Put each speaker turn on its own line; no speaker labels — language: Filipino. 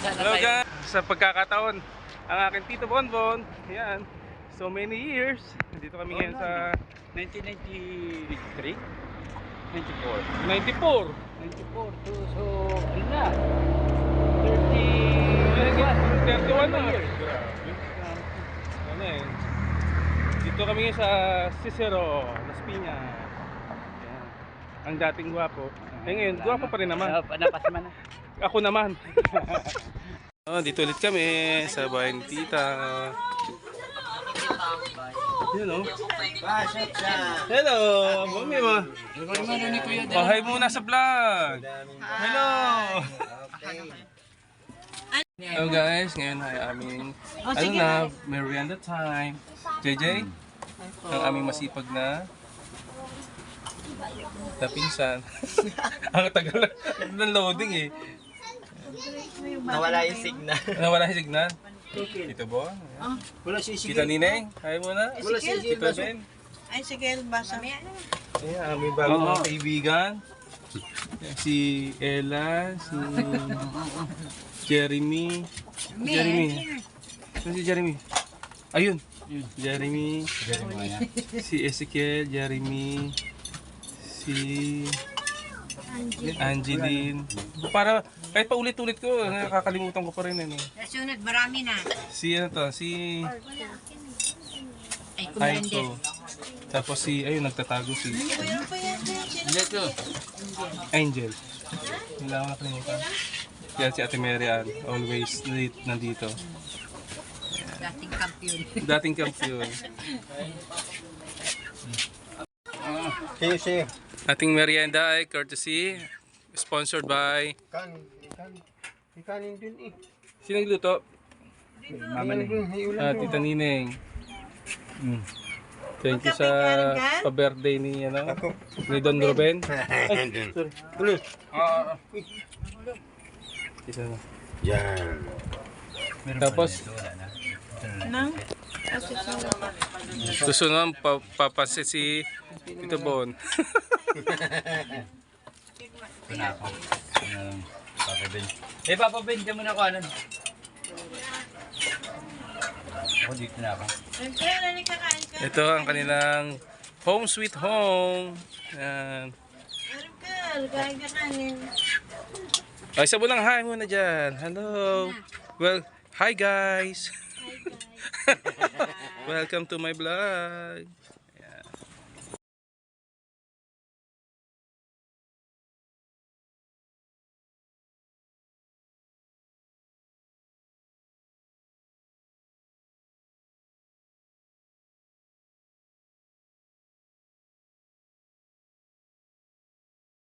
Hello guys! Sa pagkakataon, ang aking Tito Bonbon, ayan, so many years, nandito kami ngayon sa
1993?
94.
94 to, so, ano na?
31 na. Ano eh. Dito kami ngayon sa Cicero, Las Piñas. Ayan. Ang dating gwapo. Eh ngayon, gwapo pa rin naman.
Napasman na.
Ako naman. Dito ulit kami sa bahay ni Tita. Yan o. Hello! Mami mo. Bahay muna sa vlog. Hello! Hello guys, ngayon ay aming ano na, merienda time. JJ, ang aming masipag na tapinsan. Ang tagal ng loading eh.
Nawala yung signal.
Nawala yung signal? Tito Bon?
Wala si
Tita Nineng? Ayaw mo na?
Wala si
Tito Ben?
Ay, sige, basa.
Ayan, aming bagong mga kaibigan. Si Ella, si Jeremy. Jeremy. Saan si Jeremy? Ayun. Jeremy. Si Ezekiel, Jeremy. Si Angeline. Para kahit pa ulit-ulit ko, nakakalimutan ko pa rin ano.
Sunod, marami na.
Si ano to, si
Ay,
Aiko. Tapos si ayun nagtatago si Angel. Wala akong nakalimutan. Yan si Ate Marian, always nandito.
Dating kampiyon.
Dating kampiyon.
si
Ating merienda ay courtesy sponsored by
kanin dun eh.
sino nagluto?
Mama na.
Tita Nineng. Thank you sa pa-birthday ni ano ni Don Ruben. Ay, sorry.
Tuloy.
Isa na.
Yan.
Tapos
Nang?
susunod papasit si Tito Bon.
Ito na ako. Papa Ben. Papa Ben, dyan mo na ako. Ano? Ako dito na ako.
Ito ang kanilang home sweet home. Yan.
Gaya kanin.
Ay, isa mo lang hi muna dyan. Hello. Well, hi guys. Welcome to my vlog.